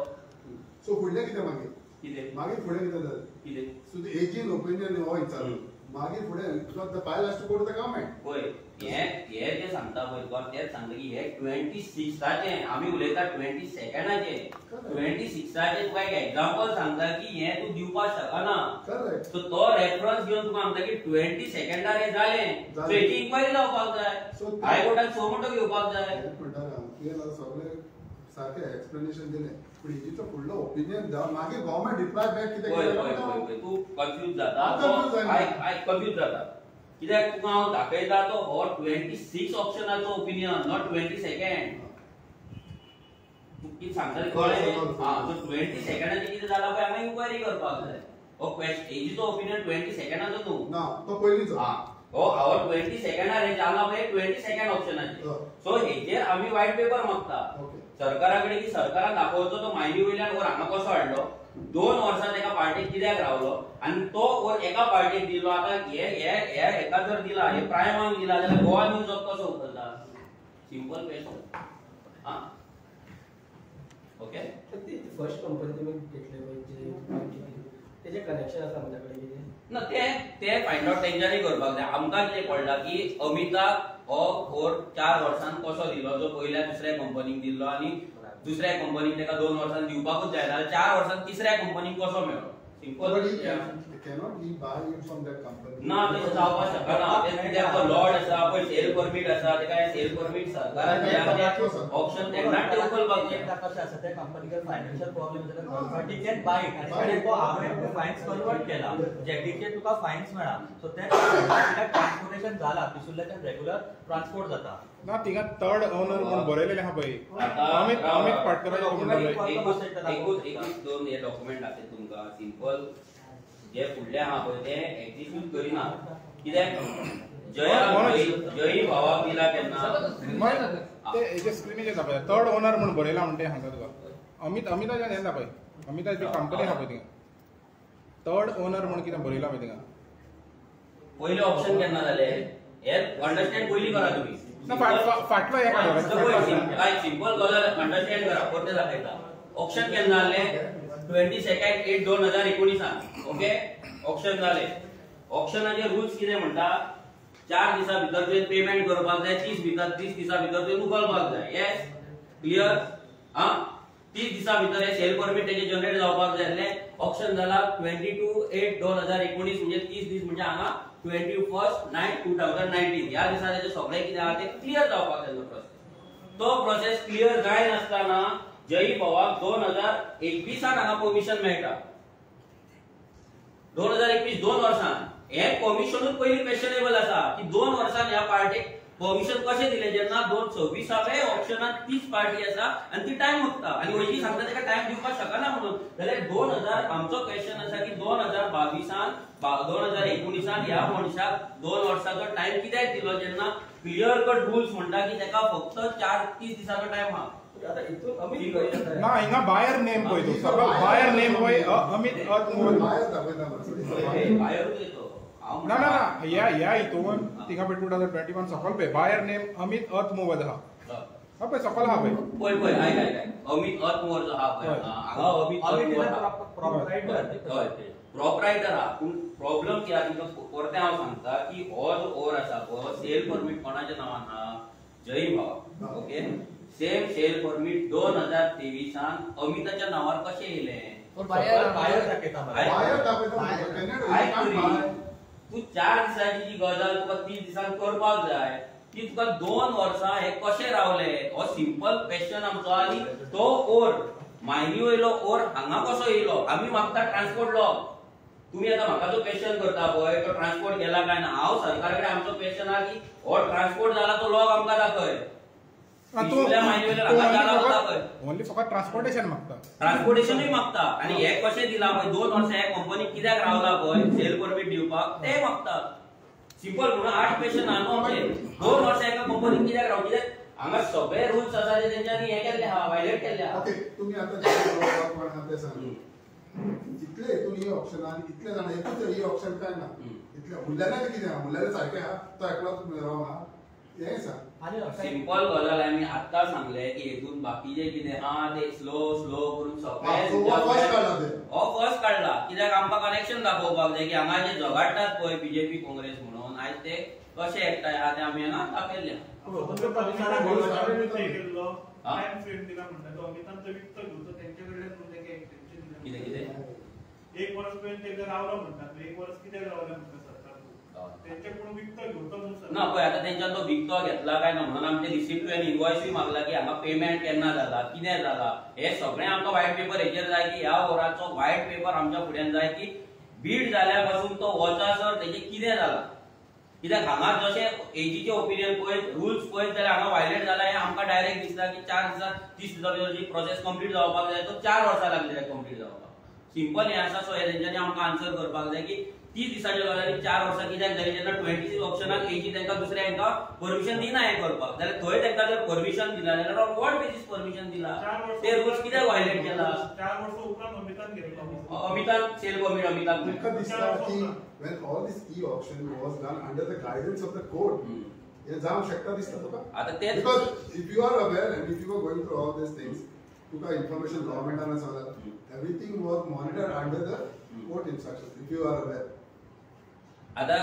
Speaker 3: सो फुडलें कितें मागीर
Speaker 1: कितें
Speaker 3: फुडें कितें जालें
Speaker 1: कितें
Speaker 3: सो द एजीन ओपिनियन हो विचारलो मागीर फुडें because the file has to go to the government
Speaker 1: पळय हे जे सांगता पळय तुका तेच सांगता की हे 26चे आमी उलयता 22ndचे 26चे तुका एक एग्जांपल सांगता की हे तू दिवपाक शकना सो तो रेफरन्स घेवन तुका सांगता की 22ndaर हे जालें सो हेची इन्क्वायरी जावपाक जाय हायकोर्टान 6 म्हणटो घेवपाक जाय
Speaker 3: तुवें सगळें सारकें एक्सप्लेनेशन दिलें पूण हेजीचो फुडलो ओपिनियन जाव मागीर गव्हर्नमेंट रिप्लाय बॅक कितें
Speaker 1: पळय तू कन्फ्यूज जाता हाय कन्फ्यूज जाता कित्याक तुका हांव दाखयता तो हो 26 ऑप्शनाचो ओपिनियन नॉट 22nd तू कितें सांगता कळ्ळें सो 22ndचे कितें जाला पळय हांगा इन्क्वायरी करपाक जाय हो क्वेश्चन एजीचो ओपिनियन 22ndचो न्हू
Speaker 3: ना तो पयलींचो
Speaker 1: हो हांव 22ndaर हे जाला पळय 22nd ऑप्शनाचे सो हेचेर आमी व्हाईट पेपर मागता सरकाराकडे की सरकारान दाखोवचो तो मायनी वयल्यान वर हांगा कसो हाडलो 2 वर्सां तेका पार्टीक कित्याक रावलो आनी तो वर एका पार्टीक दिलो आतां हे एका जर दिला हे प्रायमाक दिला जाल्यार गोवा न्यूज कसो उखलता सिंपल क्वेश्चन हां ओके
Speaker 5: फर्स्ट कंपनी तुम्ही घेतले तेजे कनेक्शन आसा माझ्याकडे कितें
Speaker 1: ना ते फायंड आउट तेंच्यांनी करपाक जाय आमकां कितें कळटा की अमिताक हो कोर 4 वर्सां कसो दिलो जो पयल्या दुसऱ्या कंपनीक दिल्लो आनी दुसऱ्या कंपनीक तेका 2 वर्सां दिवपाकूच जाय जाल्यार 4 वर्सां तिसऱ्या कंपनीक कसो मेळ्ळो simple
Speaker 3: cannot he buy it from that company
Speaker 1: ना ते जावपाक शकना ते कित्याक तो लॉट आसा पळय सेल परमीट आसा तेका सेल परमीट सरकारान ऑप्शन तेन्ना ते उखलपाक जाय
Speaker 4: कशें आसा त्या कंपनीक फायनान्शियल प्रॉब्लेम जाल्यार third party can buy it आनी तो हांवें फायन्स कन्वर्ट केला जेटीचे तुका फायन्स मेळा सो ते ट्रान्सपोर्टेशन जाला पिसुल्ल्याच्यान रेग्युलर ट्रान्सपोर्ट जाता
Speaker 6: ना तिका थर्ड ओनर म्हणून बरयलेले आहा पळय अमित पाटकराचे
Speaker 1: एकूच 2 हे डॉक्युमेंट आसा तुमकां सिंपल जे फुडले आहा पळय ते एक्झिक्यूट करिना कित्याक जय भावाक दिला केन्ना
Speaker 6: ते हेजे स्क्रीनीचेर दाखयता थर्ड ओनर म्हणून बरयला म्हणटे हांगा तुका अमिताच्यान येता पळय अमिताची कंपनी आहा पळय थिंगा थर्ड ओनर म्हणून कितें बरयला पळय थिंगा
Speaker 1: पयले ऑप्शन केन्ना जाले हे अंडरस्टँड पयली करा तुम्ही
Speaker 6: फाटलो एक
Speaker 1: काय सिंपल गजाल अंडरस्टँड करा परते दाखयता ऑप्शन केन्ना जाले 22nd 8 2019 ओके ऑप्शन जाले ऑप्शनाचे रूल्स कितें म्हणटा 4 दिसा भितर तुवें पेमेंट करपाक जाय 30 दिसा भितर तुवें उखलपाक जाय येस क्लियर हां 30 दिसा भितर हे सेल परमीट तेजे जनरेट जावपाक जाय आसले ऑप्शन जाला 22/8/2019 म्हणजे 30 दीस म्हणजे हांगा 21/9/2019 ह्या दिसा तेजे सगळे कितें आहा ते क्लियर जावपाक जाय प्रोसेस तो प्रोसेस क्लियर जाय नासतना जय पवार 2021 हांगा परमिशन मेळटा 2021 2 वर्सां हे परमिशनूच पयली क्वेश्चनेबल आसा की 2 वर्सां ह्या पार्टीक परमिशन कशें दिले जेन्ना 2026 ऑप्शनात 30 पार्टी आसा आनी ती टायम मागता आनी वयची सांगता तेका टायम दिवपाक शकना म्हणून जाल्यार 2000 आमचो क्वेश्चन आसा की 2022 2019 ह्या मनशाक 2 वर्सांचो टायम कित्याक दिलो जेन्ना क्लियर कट रूल्स म्हणटा की तेका फक्त 30 दिसाचो टायम हा
Speaker 6: ना हिंगा बायर नेम पळय तू सगळो बायर नेम पळय अमित
Speaker 3: बायर दाखयता
Speaker 1: बायरूच येतो
Speaker 6: ना ना ना या हितून थिंगा पळय 2021 सकल पळय बायर नेम अमित मोबाईल आहा हा पळय सकल आहा पळय
Speaker 1: पळय आय अमित मोबाईलचो हा पळय हांगा अमित
Speaker 4: प्रोपरायटर
Speaker 1: प्रोपरायटर हा पूण प्रॉब्लेम कितें आसा तुमकां परते हांव सांगता की हो जो ओवर आसा पळय सेल परमीट कोणाच्या नांवान आहा जय भाव ओके सेम सेल परमीट 2023 अमिताच्या नांवार कशें येयलें
Speaker 4: बायर दाखयता मला.
Speaker 3: Buyer दाखयता
Speaker 1: आयक तरी तू 4 दिसांची जी गजाल तुका 30 दिसांत करपाक जाय ती तुका 2 वर्सां हे कशें रावले हो सिंपल क्वेश्चन आमचो आनी तो ओर मायनी वयलो ओर हांगा कसो येयलो आमी मागता ट्रान्सपोर्ट लॉ तुम्ही आता म्हाका जो क्वेश्चन करता पळय तो ट्रान्सपोर्ट गेला काय ना हांव सरकारा कडेन आमचो क्वेश्चन आहा की हो ट्रान्सपोर्ट जाला तो लॉग आमकां दाखय
Speaker 6: ओनली फकत ट्रान्सपोर्टेशन मागता
Speaker 1: ट्रान्सपोर्टेशनूय मागता आणि हे कशें दिला पळय 2 वर्सां हे कंपनी कित्याक रावला पळय सेल परमीट दिवपाक ते मागता सिंपल म्हणून 8 क्वेश्चन आहा न्हू आमचे 2 वर्सां एका कंपनीक कित्याक रावली कित्याक हांगा सगळे रूल्स आसा जे तेंच्यांनी हे केल्ले आहा वायलेट केल्ले आहा
Speaker 3: ओके तुम्ही आता ते सांग इतले हितून ही ऑप्शन आनी इतले जाणां एकूच ही ऑप्शन काय ना इतले उरलेले कितें आहा उरलेले सारखे आहा तो एकलोच रॉंग आहा हे सांग
Speaker 1: सिंपल गजाल आमी आत्तां सांगले की हेतून बाकीचे कितें आहा ते स्लो करून सगळे हो फर्स्ट काढला कित्याक आमकां कनेक्शन दाखोवपाक जाय की हांगा जे झगडटात पळय बीजेपी काँग्रेस म्हणून आयज ते कशे एकठांय आहा ते आमी हांगा दाखयल्ले
Speaker 2: टाइम फ्रेम दिला म्हणटा तो अमिताभ विकतो घेवचो त्यांच्या कडेन तेका एक्सटेंशन दिला
Speaker 1: कितें
Speaker 2: 1 वर्स पर्यंत तेका रावलो म्हणटात 1 वर्स कित्याक रावले म्हणटा सरकार त्यांच्याकडून विकतो घेवचो म्हणून
Speaker 1: ना पळय आता तेंच्यान तो विकतो घेतला काय ना म्हणून आमचे रिसिप्ट आनी इनवॉयसूय मागला की हांगा पेमेंट केन्ना जाला कितें जाला हे सगळें आमकां व्हाईट पेपर हेचेर जाय की ह्या ओवराचो व्हाईट पेपर आमच्या फुड्यान जाय की बीड जाल्या पासून तो वचासर तेजे कितें जाला कित्याक हांगा जशें एजीचे ओपिनियन पळयत रूल्स पळयत जाल्यार हांगा वायलेट जाला हे आमकां डायरेक्ट दिसता की 4 दिसांत 30 दिसां भितर जी प्रोसेस कंप्लीट जावपाक जाय तो 4 वर्सां लागले कंप्लीट जावपाक सिंपल हे आसा सो हे तेंच्यांनी आमकां आन्सर करपाक जाय की 30 दिसांच्या गजाली 4 वर्सां कित्याक जाली जेन्ना 26 ऑप्शनाक एजी तांकां दुसऱ्या हांकां परमिशन दिना हे करपाक जाल्यार थंय तांकां जर परमिशन दिला जाल्यार ऑन वॉट बेसिस परमिशन दिला ते रूल्स कित्याक वायलेट केला
Speaker 2: 4 वर्स उपरांत अमिताभ घेतलो
Speaker 1: अमिताभ सेल परमीट अमिताभ
Speaker 3: म्हाका दिसता की when all this e-auction was done under the guidance of the court हे जावंक शकता दिसता तुका
Speaker 1: आता ते
Speaker 3: because if you are aware and if you are going through all these things Tuka information government has सांगला everything was monitored under the court instructions if you are aware
Speaker 1: आता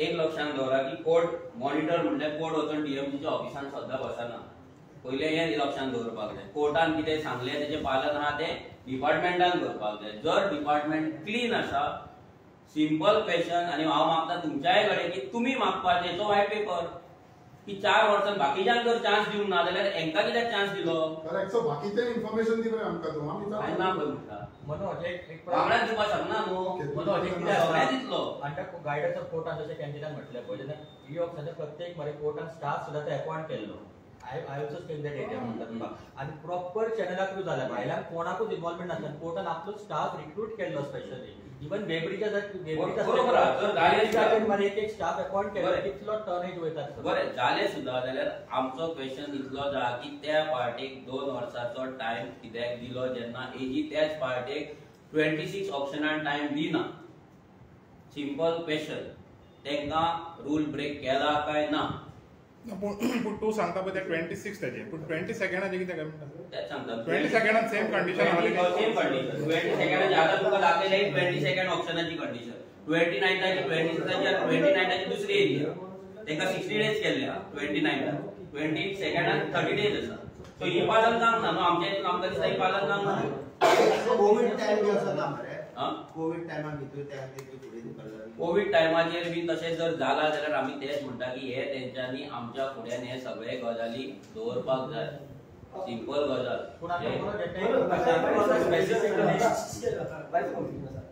Speaker 1: एक लक्षात दवरा की कोर्ट मॉनिटर म्हणजे court वचून डीएमसीच्या ऑफिसान सद्दां बसना पहिले हे लक्षात दवरपाक जाय कोर्टान कितें सांगले तेजे पालन आहा ते डिपार्टमेंटान करपाक जाय जर डिपार्टमेंट क्लीन आसा सिंपल क्वेश्चन आणि हांव मागता तुमच्याय कडेन की तुमी मागपाचे तो व्हाईट पेपर की 4 वर्सां बाकीच्यांक जर चान्स दिवंक ना जाल्यार हेंकां कित्याक चान्स दिलो
Speaker 3: करेक्ट सो बाकीचे इन्फॉर्मेशन दिले आमकां तू आमी
Speaker 1: हांवें ना म्हणटा
Speaker 4: मनोज एक
Speaker 1: वांगडाच दिवपाक शकना न्हू
Speaker 4: मनोज एक कितें
Speaker 1: सगळ्यांक दितलो
Speaker 4: आणि त्या गायडन्स ऑफ कोर्टान जशें कॅन्डिडेटान म्हटलें पळय जेन्ना ई ऑप्शनाच्या प्रत्येक मरे कोर्टान स्टाफ सुद्दां ते अपॉइंट केल्लो I also stay in that area म्हणटा तुका आणि प्रॉपर चॅनला थ्रू जाल्या भायल्यान कोणाकूच इन्वॉल्वमेंट नासता कोर्टान आपलो स्टाफ रिक्रूट केल्लो स्पेशली इवन बेबरीच्या एक स्टाफ अपॉइंट केलो कितलो टर्नेज वयतात
Speaker 1: बरें जालें सुद्दां जाल्यार आमचो क्वेश्चन इतलो जा की त्या पार्टीक 2 वर्सांचो टाइम कित्याक दिलो जेन्ना एजी त्याच पार्टीक 26 ऑप्शनान टाइम दिना सिंपल क्वेश्चन तेंकां रूल ब्रेक केला काय ना
Speaker 6: पूण तू सांगता पळय ते 26 ताचे पूण 20 सेकंडाचे कितें काय म्हणटा
Speaker 1: तेच सांगता
Speaker 6: 20 सेकंडात सेम कंडिशन आहा
Speaker 1: सेम कंडिशन 20 सेकंडाची आता तुका दाखयले 20 सेकंड ऑप्शनाची कंडिशन 29 ताची 29 ची दुसरी एरिया तेका 60 डेज केल्ले 29 20 सेकंडात 30 डेज आसा सो ही पालन जावंक ना न्हू आमच्या हितून आमकां दिसता ही पालन जावंक ना
Speaker 7: कोविड टाइम बी आसा ना मरे कोविड टाइमा भितर त्या फुडें
Speaker 1: कोविड टायमाचेर बी तशें जर जाला जाल्यार आमी तेच म्हणटा की हे तेंच्यांनी आमच्या फुड्यान हे सगळे गजाली दवरपाक जाय सिंपल गजाल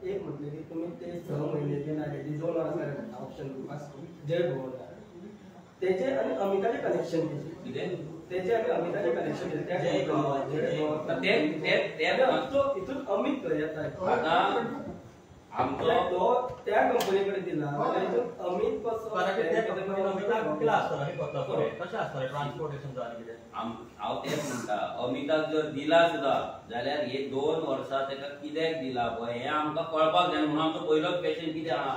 Speaker 5: एक म्हटलं की तुम्ही ते 6 महिने जे ना डिझोन वर्सां ऑप्शन जय भवन तेचे आणि अमिताचे कनेक्शन तेचे आणि अमिताचे कनेक्शन इथून अमित येतात
Speaker 1: आता आमचो
Speaker 5: त्या कंपनीकडे दिला अमित
Speaker 4: ट्रान्सपोर्टेशन
Speaker 1: हांव तेच म्हणटा अमिताक जर दिला सुद्दां जाल्यार हे 2 वर्सां तेका कित्याक दिला पळय हे आमकां कळपाक जाय म्हणून आमचो पयलोच क्वेश्चन कितें आहा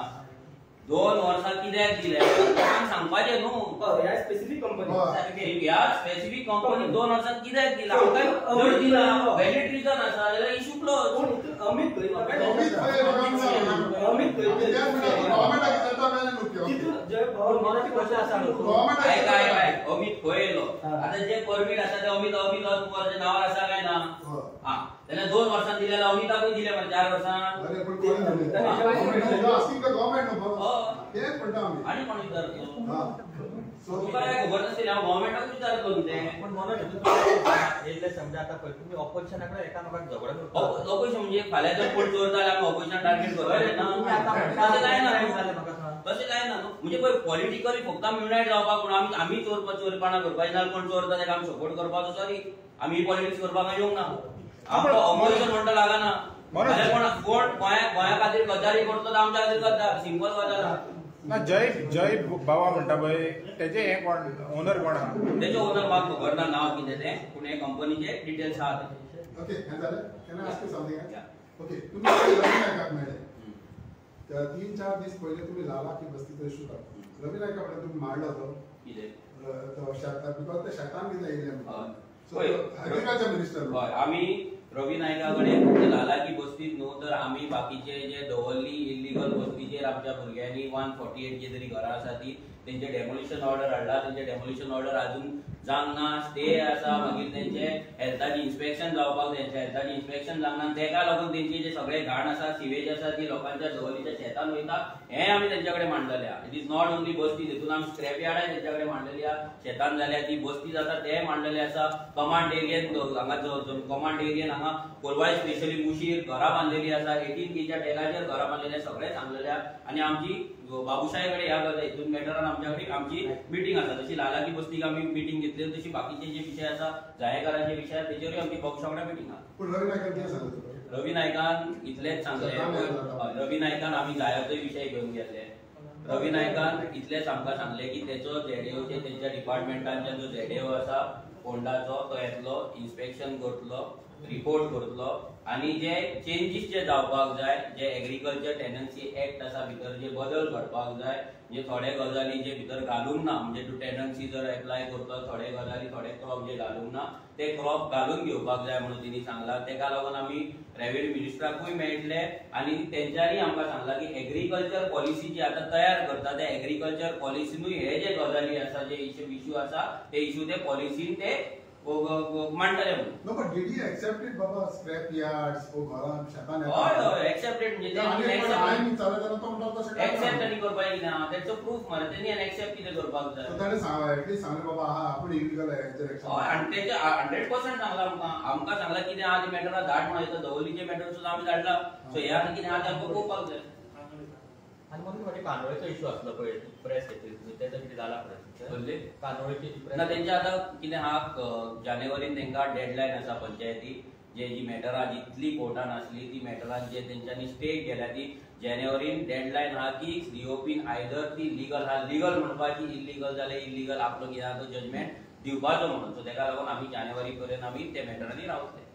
Speaker 1: 2 वर्सां कित्याक दिले लोकांक सांगपाचें न्हू
Speaker 5: ह्या स्पेसिफिक कंपनी
Speaker 1: सारकें ह्या स्पेसिफिक कंपनी 2 वर्सां कित्याक दिला आमकां जर दिला व्हॅलिड रिजन आसा जाल्यार इशू क्लोज
Speaker 5: अमित मराठी भाषा असा
Speaker 1: अमित खंय येयलो आतां जे परमीट आसा ते अमित तुमच्या नांवार आसा काय ना जाल्यार 2 वर्सां दिले जाल्यार अमिताकूय दिले मरे 4 वर्सां आणि कोण विचारतो तुका काय खबर नासली हांव गव्हर्नमेंटाक विचारतो तें
Speaker 4: पण मला येयले समजा आता पळय तुम्ही ऑपोजिशनाकडे एकामेकाक झगडा करता
Speaker 1: ऑपोजिशन म्हणजे फाल्यां जर कोण चोर जाल्यार आमी ऑपोजिशन टार्गेट करतले ना तशें जायना तशें जायना म्हणजे पळय पॉलिटिकली फक्त आमी युनायट जावपाक पूण आमी चोरपणा करपाक नाल्यार कोण चोरता तेका आमी सपोर्ट करपाचो सॉरी आमी पॉलिटिक्स करपाक येवंक ना आमकां ऑपोजिशन म्हणटा लागना जाल्यार कोण गोंया खातीर गद्दारी करता तो आमच्या खातीर गद्दार सिंपल गजाल
Speaker 6: ना जय बाबा म्हणटा पळय तेजे हे कोण ओनर कोण आहा
Speaker 1: तेजो ओनर म्हाका खबर ना नांव कितें तें पूण हे कंपनीचे डिटेल्स आहा
Speaker 3: ओके हे जालें can I ask you something okay तुम्ही रवी नायकाक मेळ्ळे 3-4 दीस पयले तुम्ही लाला की बस्तीचो इशू काडलो रवी नायका कडेन तुम्ही मारलो तो
Speaker 1: कितें
Speaker 3: तो शेतान बिकॉज ते शेतान कितें येयले
Speaker 1: सो
Speaker 3: एग्रीकल्चर मिनिस्टर
Speaker 1: हय आमी रवी नायका कडेन फक्त लालाकी बस्तीत न्हू तर आमी बाकीचे जे दवरली इल्लीगल बस्तीचेर आमच्या भुरग्यांनी 148 जी तरी घरां आसा ती तेंचे डेमोलिशन ऑर्डर हाडला तेंचे डेमोलिशन ऑर्डर अजून जावंक ना स्टे आसा मागीर तेंचे हेल्थाची इन्स्पेक्शन जावपाक तेंचे हेल्थाची इन्स्पेक्शन जावंक ना तेका लागून तेंचे जे सगळे घाण आसा सिवेज आसा ती लोकांच्या दवरलीच्या शेतान वयता हें आमी तेंच्या कडेन मांडलेलें आहा इट इज नॉट ओन्ली बस्ती तितून आमी स्क्रॅप यार्डाय तेंच्या कडेन मांडलेली आहा शेतान जाल्यार ती बस्ती जाता ते मांडलेले आसा कमांड एरियेन हांगा कमांड एरियेन हांगा कोलवाळे स्पेशली मुशीर घरां बांदलेली आसा 18 केच्या टॅगाचेर घरां बांदलेले सगळे सांगलेले आहा आनी आमची बाबूशाही कडेन ह्या गजाल हितून मॅटरान आमच्या कडेन आमची मिटींग आसा जशी लालाकी बस्तीक आमी मिटींग घेतली तशी बाकीचे जे विशय आसा जायकारांचे विशय तेचेरूय आमची बाबूशा कडेन मिटींग आहा
Speaker 3: पण रवी नायकान कितें सांगलें
Speaker 1: रवी नायकान इतलेच सांगले रवी नायकान आमी जायाचोय विशय घेवन गेल्ले रवी नायकान इतलेच आमकां सांगले की तेचो झेडीओचे तेंच्या डिपार्टमेंटांच्या जो झेडीओ आसा फोंडाचो तो येतलो इन्स्पेक्शन करतलो रिपोर्ट करतलो आणि जे चेंजीस जे जावपाक जाय जे एग्रीकल्चर टेनन्सी एक्ट आसा भितर जे बदल घडपाक जाय जे थोडे गजाली जे भितर घालूंक ना म्हणजे तूं टेनन्सी जर एप्लाय करता थोडे गजाली थोडे क्रॉप जे घालूंक ना ते क्रॉप घालून घेवपाक जाय म्हणून तिणी सांगला तेका लागून आमी रेव्हेन्यू मिनिस्टराकूय मेळटले आणि तेंच्यांनी आमकां सांगला की एग्रीकल्चर पॉलिसी जी आता तयार करता त्या एग्रीकल्चर पॉलिसीनूय हे जे गजाली आसा जे इश्यू आसा ते इश्यू ते पॉलिसीन ते मांडटले म्हणून
Speaker 3: no but did you accept it बाबा स्क्रॅप यार्ड्स ओ घरां शेतान
Speaker 1: हय हय एक्सेप्टेड म्हणजे
Speaker 3: आनी चालता तो म्हणटा तशें
Speaker 1: एक्सेप्ट आनी करपाक ना तेचो प्रूफ मारे तेणी एक्सेप्ट कितें करपाक जाय
Speaker 3: सो ताणे एटलीस्ट सांगलें बाबा हा आपण इलिगल हेचेर एक्शन
Speaker 1: हय आनी तेचे 100% सांगला आमकां सांगला कितें आहा ती मॅटरां धाड म्हणून येता दवलीचे मॅटर सुद्दां आमी धाडला सो ह्या कितें आहा ते आमकां पळोवपाक जाय
Speaker 4: आणि म्हणून म्हणजे कानोळेचो इशू असलो पळय प्रेस घेतली त्याचं कितें जाला पळय कानोळेची
Speaker 1: ना तेंचे आतां कितें आहा जानेवारीन तेंकां डेडलायन आसा पंचायती जे जी मॅटरां जितली कोर्टान आसली ती मॅटरां जे तेंच्यांनी स्टे केल्या ती जानेवारीन डेडलायन आहा की रिओपीन आयदर ती लीगल आहा लीगल म्हणपाची इल्लीगल जाल्यार इल्लीगल आपलो कितें आहा तो जजमेंट दिवपाचो म्हणून सो तेका लागून आमी जानेवारी पर्यंत आमी ते मॅटरांनी रावतले